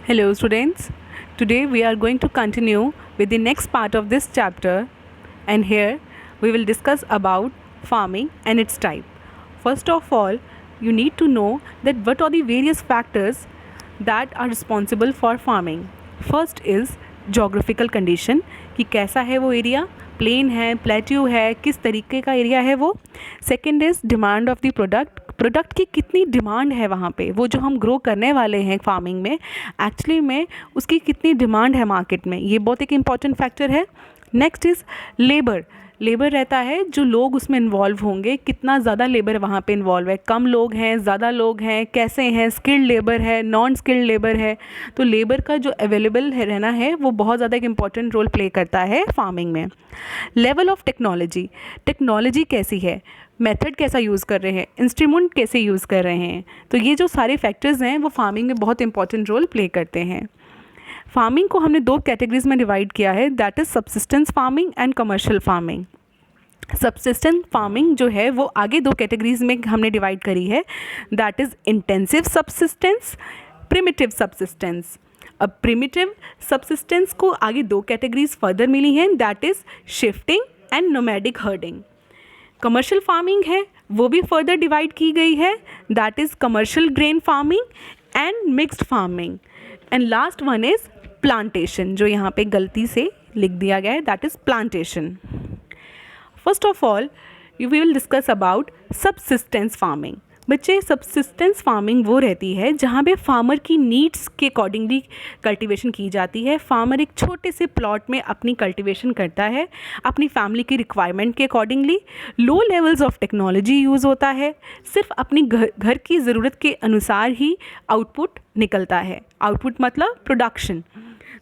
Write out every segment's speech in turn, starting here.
Hello students, today we are going to continue with the next part of this chapter, and here we will discuss about farming and its type. First of all, you need to know that what are the various factors that are responsible for farming. First is geographical condition कि कैसा है वो area, plane है, plateau है, किस तरीके का area है वो. Second is demand of the product की कितनी डिमांड है वहाँ पे, वो जो हम ग्रो करने वाले हैं फार्मिंग में एक्चुअली में उसकी कितनी डिमांड है मार्केट में, ये बहुत एक इम्पॉर्टेंट फैक्टर है. नेक्स्ट इज़ लेबर रहता है, जो लोग उसमें इन्वॉल्व होंगे, कितना ज़्यादा लेबर वहाँ पे इन्वॉल्व है, कम लोग हैं, ज़्यादा लोग हैं, कैसे हैं, स्किल्ड लेबर है, नॉन स्किल्ड लेबर है. तो लेबर का जो अवेलेबल है रहना है वो बहुत ज़्यादा एक इम्पॉर्टेंट रोल प्ले करता है फार्मिंग में. लेवल ऑफ टेक्नोलॉजी कैसी है, मेथड कैसा यूज़ कर रहे हैं, इंस्ट्रूमेंट कैसे यूज़ कर रहे हैं. तो ये जो सारे फैक्टर्स हैं वो फार्मिंग में बहुत इंपॉर्टेंट रोल प्ले करते हैं. फार्मिंग को हमने दो कैटेगरीज में डिवाइड किया है, that is subsistence farming and commercial farming. Subsistence farming जो है वो आगे दो कैटेगरीज में हमने डिवाइड करी है, that is intensive subsistence, primitive subsistence. अब प्रिमिटिव सब्सिस्टेंस को आगे दो कैटेगरीज फर्दर मिली हैं, that is shifting and nomadic herding. Commercial farming है वो भी फर्दर डिवाइड की गई है, that is commercial grain farming and mixed farming. And last one is plantation, जो यहाँ पे गलती से लिख दिया गया है, that is plantation. First of all we will discuss about subsistence farming. बच्चे, सबसिस्टेंस फार्मिंग वो रहती है जहाँ पे फार्मर की नीड्स के अकॉर्डिंगली कल्टीवेशन की जाती है. फार्मर एक छोटे से प्लॉट में अपनी कल्टीवेशन करता है अपनी फैमिली की रिक्वायरमेंट के accordingly. Low levels of technology use होता है, सिर्फ अपनी घर की ज़रूरत के अनुसार ही आउटपुट निकलता है. आउटपुट मतलब प्रोडक्शन.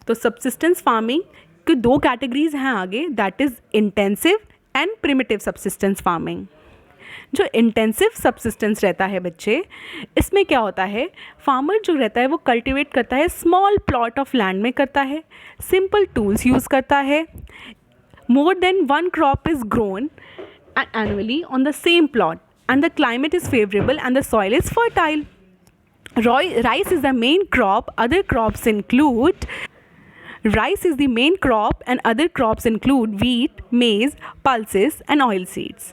तो सबसिस्टेंस फार्मिंग की दो कैटेगरीज हैं आगे, that is intensive and primitive subsistence farming. जो इंटेंसिव सब्सिस्टेंस रहता है बच्चे, इसमें क्या होता है, फार्मर जो रहता है वो कल्टीवेट करता है, स्मॉल प्लॉट ऑफ लैंड में करता है, सिंपल टूल्स यूज़ करता है. More than one crop is grown annually on the same plot and the climate is favourable and the soil is fertile. Rice is the main crop. Other crops include rice is the main crop and other crops include wheat, maize, pulses and oilseeds.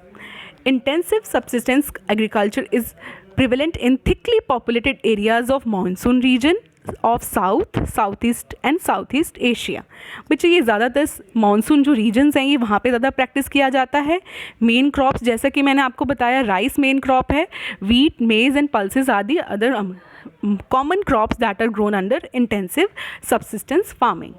Intensive subsistence agriculture is prevalent in thickly populated areas of monsoon region of Southeast and Southeast Asia. बच्चे, ये ज़्यादातर monsoon जो regions हैं ये वहाँ पे ज़्यादा practice किया जाता है. मेन क्रॉप्स जैसा कि मैंने आपको बताया, राइस मेन क्रॉप है, wheat, maize and pulses are the other common crops that are grown under intensive subsistence farming.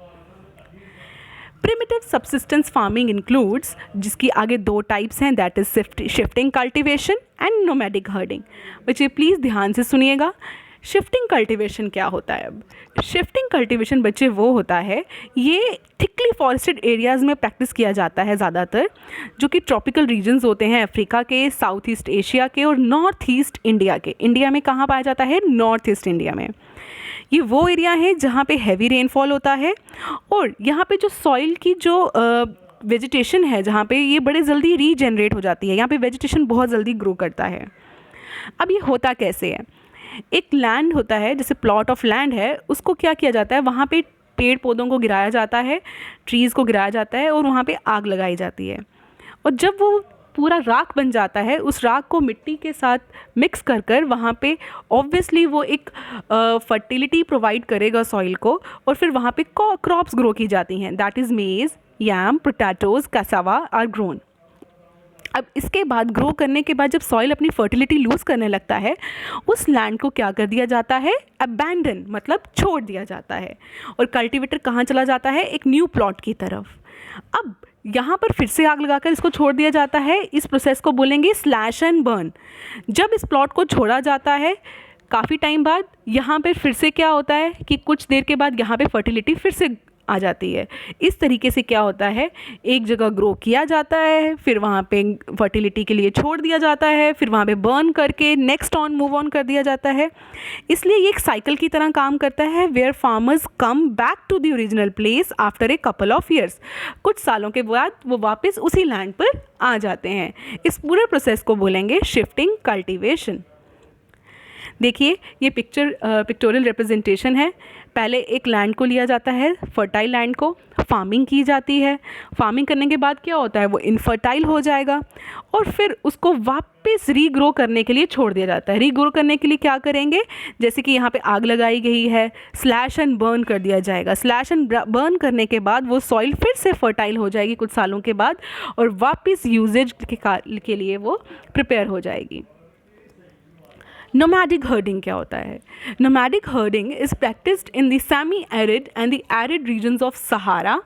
Primitive subsistence farming includes, जिसकी आगे दो टाइप्स हैं, that is shifting cultivation and nomadic herding. बच्चे please ध्यान से सुनिएगा, shifting cultivation क्या होता है. अब शिफ्टिंग कल्टीवेशन बच्चे वो होता है, ये थिकली फॉरेस्टेड एरियाज़ में प्रैक्टिस किया जाता है ज़्यादातर, जो कि ट्रॉपिकल रीजन्स होते हैं अफ्रीका के, साउथ ईस्ट एशिया के और नॉर्थ ईस्ट इंडिया के. इंडिया में कहाँ पाया जाता है, नॉर्थ ईस्ट इंडिया में. ये वो एरिया है जहाँ पे हैवी रेनफॉल होता है और यहाँ पे जो सॉइल की जो वेजिटेशन है, जहाँ पे ये बड़े जल्दी रीजनरेट हो जाती है, यहाँ पे वेजिटेशन बहुत जल्दी ग्रो करता है. अब ये होता कैसे है, एक लैंड होता है, जैसे प्लॉट ऑफ लैंड है, उसको क्या किया जाता है, वहाँ पे पेड़ पौधों को गिराया जाता है, ट्रीज़ को गिराया जाता है और वहाँ पे आग लगाई जाती है. और जब वो पूरा राख बन जाता है, उस राख को मिट्टी के साथ मिक्स कर कर वहाँ पे ऑब्वियसली वो एक फर्टिलिटी प्रोवाइड करेगा सॉइल को, और फिर वहाँ पे क्रॉप्स ग्रो की जाती हैं, दैट इज़ मेज़, याम, पोटैटोज़, कैसावा आर ग्रोन. अब इसके बाद ग्रो करने के बाद जब सॉइल अपनी फर्टिलिटी लूज़ करने लगता है, उस लैंड को क्या कर दिया जाता है, अबैंडन मतलब छोड़ दिया जाता है, और कल्टीवेटर कहाँ चला जाता है, एक न्यू प्लॉट की तरफ. अब यहाँ पर फिर से आग लगाकर इसको छोड़ दिया जाता है. इस प्रोसेस को बोलेंगे स्लैश एंड बर्न. जब इस प्लॉट को छोड़ा जाता है काफ़ी टाइम बाद, यहाँ पर फिर से क्या होता है कि कुछ देर के बाद यहाँ पे फर्टिलिटी फिर से आ जाती है. इस तरीके से क्या होता है, एक जगह ग्रो किया जाता है, फिर वहाँ पे फर्टिलिटी के लिए छोड़ दिया जाता है, फिर वहाँ पे बर्न करके नेक्स्ट मूव ऑन कर दिया जाता है. इसलिए ये एक साइकिल की तरह काम करता है, where farmers come back to the original place after a couple of years. कुछ सालों के बाद वो वापस उसी लैंड पर आ जाते हैं. इस पूरे प्रोसेस को बोलेंगे शिफ्टिंग कल्टीवेशन. देखिए ये पिक्टोरियल रिप्रेजेंटेशन है। पहले एक लैंड को लिया जाता है, फर्टाइल लैंड को, फार्मिंग की जाती है। फार्मिंग करने के बाद क्या होता है, वो इनफर्टाइल हो जाएगा और फिर उसको वापस रीग्रो करने के लिए छोड़ दिया जाता है। रीग्रो करने के लिए क्या करेंगे, जैसे कि यहाँ पे आग लगाई गई है, स्लैश एंड बर्न कर दिया जाएगा। स्लैश एंड बर्न करने के बाद वो सॉइल फिर से फर्टाइल हो जाएगी कुछ सालों के बाद और वापस यूजेज के लिए वो प्रिपेयर हो जाएगी। नोमैडिक हर्डिंग क्या होता है? Nomadic herding is practised in the semi arid and the arid regions of Sahara,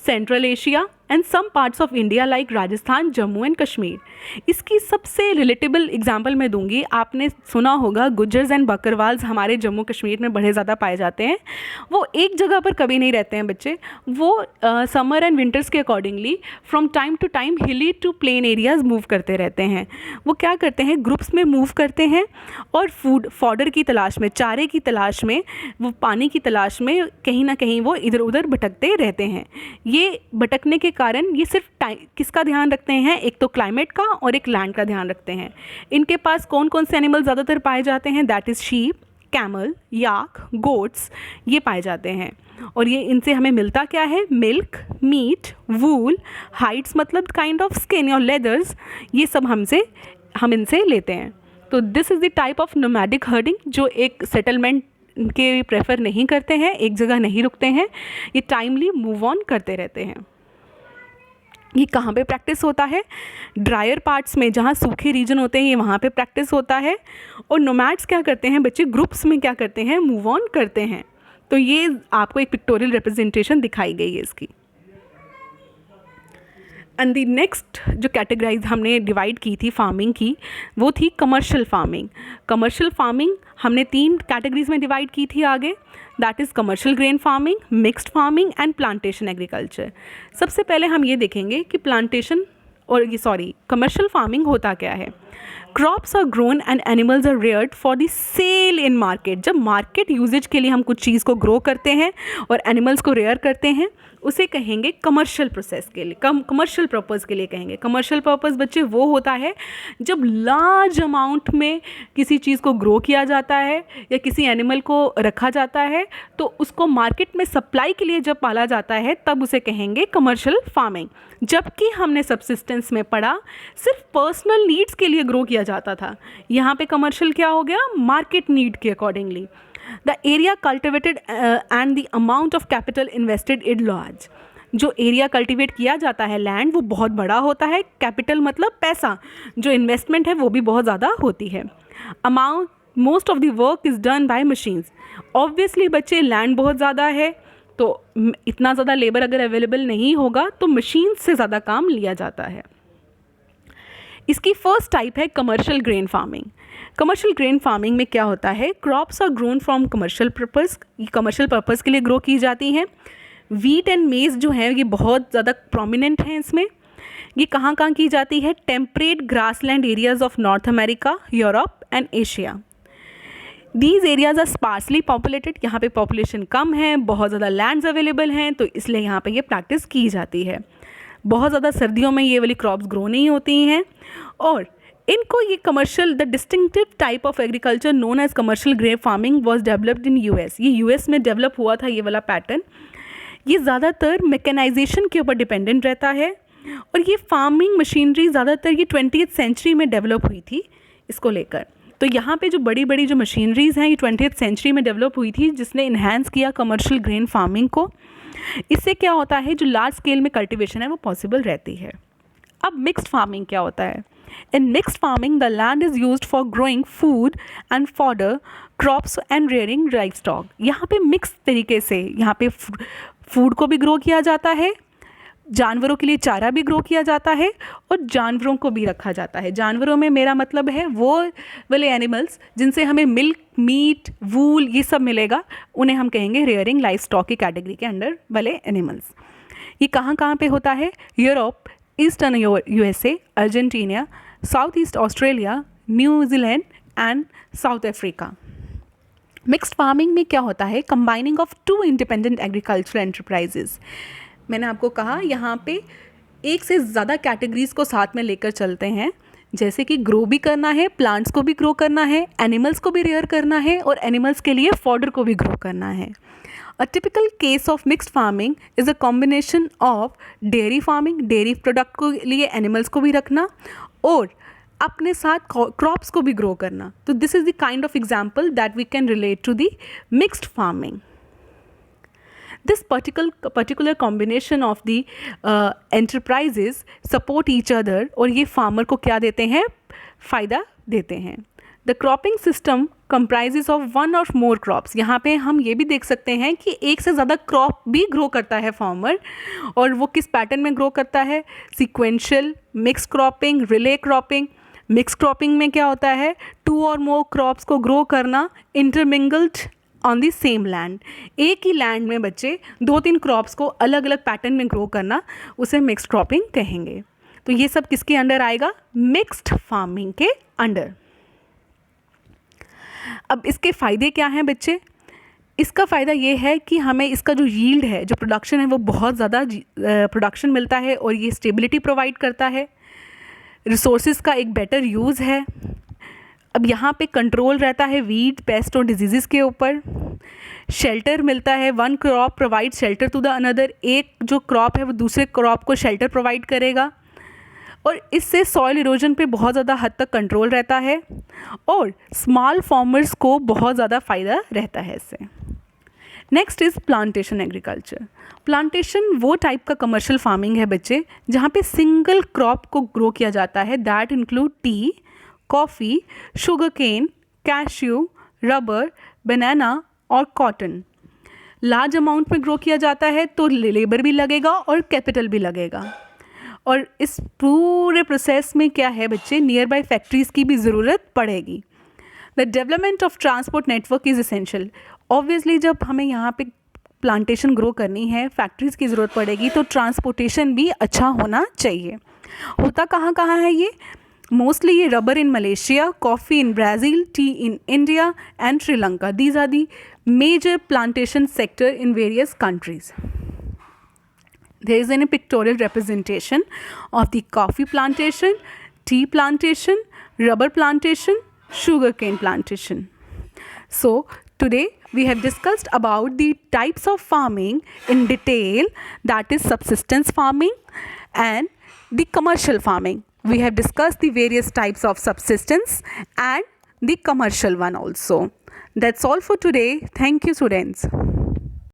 Central Asia and some parts of India like Rajasthan, Jammu and Kashmir. इसकी सबसे रिलेटेबल एग्जांपल मैं दूंगी। आपने सुना होगा गुज्जर्स एंड बकरवाल्स हमारे जम्मू कश्मीर में बड़े ज़्यादा पाए जाते हैं। वो एक जगह पर कभी नहीं रहते हैं बच्चे, वो समर एंड विंटर्स के accordingly from time to time hilly to plain areas move करते रहते हैं। वो क्या करते हैं, ग्रुप्स में मूव करते हैं और फॉडर की तलाश में, चारे की तलाश में, वो पानी की तलाश में कहीं ना कहीं वो इधर उधर भटकते रहते हैं। ये भटकने के कारण ये सिर्फ किसका ध्यान रखते हैं, एक तो क्लाइमेट का और एक लैंड का ध्यान रखते हैं। इनके पास कौन कौन से एनिमल ज़्यादातर पाए जाते हैं, that is sheep, camel, yak, goats, ये पाए जाते हैं। और ये इनसे हमें मिलता क्या है, मिल्क, मीट, वूल, हाइड्स मतलब काइंड ऑफ स्किन और लेदर्स, ये सब हम इनसे लेते हैं। तो this is the type of nomadic herding, जो एक सेटलमेंट के प्रेफर नहीं करते हैं, एक जगह नहीं रुकते हैं, ये टाइमली मूव ऑन करते रहते हैं। ये कहाँ पे प्रैक्टिस होता है, ड्रायर पार्ट्स में, जहाँ सूखे रीजन होते हैं, ये वहाँ पे प्रैक्टिस होता है। और नोमैड्स क्या करते हैं बच्चे, ग्रुप्स में क्या करते हैं, मूव ऑन करते हैं। तो ये आपको एक पिक्टोरियल रिप्रेजेंटेशन दिखाई गई है इसकी। एंड दी नेक्स्ट जो कैटेगराइज हमने डिवाइड की थी फार्मिंग की, वो थी कमर्शियल फार्मिंग। कमर्शियल फार्मिंग हमने 3 कैटेगरीज में डिवाइड की थी आगे, that is commercial grain farming, mixed farming and plantation agriculture. सबसे पहले हम ये देखेंगे कि कमर्शियल फार्मिंग होता क्या है। Crops are grown and animals are reared for the sale in market. जब मार्केट यूजेज के लिए हम कुछ चीज़ को ग्रो करते हैं और एनिमल्स को रेयर करते हैं, उसे कहेंगे कमर्शियल प्रोसेस के लिए, कमर्शियल पर्पज़ के लिए कहेंगे। कमर्शियल पर्पज़ बच्चे वो होता है जब लार्ज अमाउंट में किसी चीज़ को ग्रो किया जाता है या किसी एनिमल को रखा जाता है, तो उसको मार्केट में सप्लाई के लिए जब पाला जाता है तब उसे कहेंगे कमर्शियल फार्मिंग। जबकि हमने सबसिस्टेंस में पढ़ा सिर्फ पर्सनल नीड्स के लिए ग्रो किया जाता था, यहाँ पे कमर्शियल क्या हो गया, मार्केट नीड के accordingly. The area cultivated and the amount of capital invested is large. जो एरिया कल्टिवेट किया जाता है लैंड, वो बहुत बड़ा होता है। कैपिटल मतलब पैसा, जो इन्वेस्टमेंट है वो भी बहुत ज़्यादा होती है। Amount most of the work is done by machines. Obviously बच्चे लैंड बहुत ज़्यादा है, तो इतना ज़्यादा लेबर अगर अवेलेबल नहीं होगा तो मशीन से ज़्यादा काम लिया जाता है। इसकी फर्स्ट टाइप है commercial grain farming. Commercial grain farming में क्या होता है, crops are grown from commercial purpose, ये कमर्शियल पर्पज़ के लिए ग्रो की जाती हैं। वीट एंड मेज जो है ये बहुत ज़्यादा प्रोमिनेंट हैं इसमें। ये कहाँ कहाँ की जाती है, temperate grassland areas of North America, Europe and Asia. These areas are sparsely populated, यहाँ पे पॉपुलेशन कम है, बहुत ज़्यादा लैंड्स अवेलेबल हैं, तो इसलिए यहाँ पे ये प्रैक्टिस की जाती है। बहुत ज़्यादा सर्दियों में ये वाली क्रॉप्स ग्रो नहीं होती हैं। और इनको ये commercial, the distinctive type of agriculture known as commercial grain farming was developed in US. ये यूएस में डेवलप हुआ था ये वाला पैटर्न। ये ज़्यादातर मैकेनाइजेशन के ऊपर डिपेंडेंट रहता है और ये फार्मिंग मशीनरी ज़्यादातर ये 20th सेंचुरी में डेवलप हुई थी इसको लेकर। तो यहाँ पे जो बड़ी बड़ी जो मशीनरीज़ हैं ये 20th सेंचुरी में डेवलप हुई थी, जिसने इन्हांस किया कमर्शियल ग्रेन फार्मिंग को। इससे क्या होता है, जो लार्ज स्केल में कल्टीवेशन है वो पॉसिबल रहती है। अब मिक्स्ड फार्मिंग क्या होता है, in mixed farming the land is used for growing food and fodder crops and rearing livestock. यहाँ पे मिक्स तरीके से यहाँ पे फूड को भी ग्रो किया जाता है, जानवरों के लिए चारा भी ग्रो किया जाता है और जानवरों को भी रखा जाता है। जानवरों में मेरा मतलब है वो वाले एनिमल्स जिनसे हमें मिल्क, मीट, वूल ये सब मिलेगा, उन्हें हम कहेंगे रेयरिंग लाइव स्टॉक की कैटेगरी के अंडर वाले एनिमल्स। ये कहाँ कहाँ पे होता है, Europe, eastern USA, Argentina, south east Australia, New Zealand and south Africa. Mixed farming में क्या होता है, combining of 2 independent agricultural enterprises. मैंने आपको कहा यहाँ पे एक से ज़्यादा कैटेगरीज़ को साथ में लेकर चलते हैं। जैसे कि ग्रो भी करना है, प्लांट्स को भी ग्रो करना है, एनिमल्स को भी रेयर करना है और एनिमल्स के लिए फॉडर को भी ग्रो करना है. A typical case of mixed farming is a combination of dairy farming, dairy product को लिए animals को भी रखना और अपने साथ crops को भी grow करना. तो this is the kind of example that we can relate to the mixed farming. This particular combination of the enterprises support each other और ये farmer को क्या देते हैं, फ़ायदा देते हैं. The cropping system comprises of one or more crops. यहाँ पे हम ये भी देख सकते हैं कि एक से ज़्यादा क्रॉप भी ग्रो करता है फार्मर, और वो किस पैटर्न में ग्रो करता है, sequential, mix cropping, relay cropping. Mix cropping में क्या होता है, 2 और मोर क्रॉप्स को ग्रो करना intermingled on the same land. एक ही लैंड में बच्चे 2-3 क्रॉप्स को अलग अलग पैटर्न में ग्रो करना, उसे मिक्स क्रॉपिंग कहेंगे. तो ये सब किसके अंडर आएगा, मिक्स्ड फार्मिंग के अंडर. अब इसके फ़ायदे क्या हैं बच्चे, इसका फ़ायदा ये है कि हमें इसका जो यील्ड है, जो प्रोडक्शन है, वो बहुत ज़्यादा प्रोडक्शन मिलता है और ये स्टेबिलिटी प्रोवाइड करता है. रिसोर्सेज का एक बेटर यूज़ है. अब यहाँ पे कंट्रोल रहता है वीड, पेस्ट और डिजीज़ के ऊपर. शेल्टर मिलता है, one crop provide shelter to the another. एक जो क्रॉप है वो दूसरे क्रॉप को शेल्टर प्रोवाइड करेगा और इससे सॉइल इरोजन पे बहुत ज़्यादा हद तक कंट्रोल रहता है और स्मॉल फार्मर्स को बहुत ज़्यादा फ़ायदा रहता है इससे. Next is plantation agriculture. Plantation वो टाइप का कमर्शियल फार्मिंग है बच्चे जहाँ पे सिंगल क्रॉप को ग्रो किया जाता है. That include tea, coffee, sugar cane, cashew, rubber, banana और कॉटन. लार्ज अमाउंट में ग्रो किया जाता है तो लेबर भी लगेगा और कैपिटल भी लगेगा. और इस पूरे प्रोसेस में क्या है बच्चे, नियर बाई फैक्ट्रीज़ की भी ज़रूरत पड़ेगी. The development of transport network is essential. Obviously जब हमें यहाँ पे प्लांटेशन ग्रो करनी है, फैक्ट्रीज़ की ज़रूरत पड़ेगी, तो ट्रांसपोर्टेशन भी अच्छा होना चाहिए. होता कहाँ कहाँ है ये, मोस्टली ये rubber in Malaysia, coffee in Brazil, tea in India and Sri Lanka. These are the major plantation sector in various countries. There is a pictorial representation of the coffee plantation, tea plantation, rubber plantation, sugarcane plantation. So today we have discussed about the types of farming in detail, that is subsistence farming and the commercial farming. We have discussed the various types of subsistence and the commercial one also. That's all for today. Thank you, students.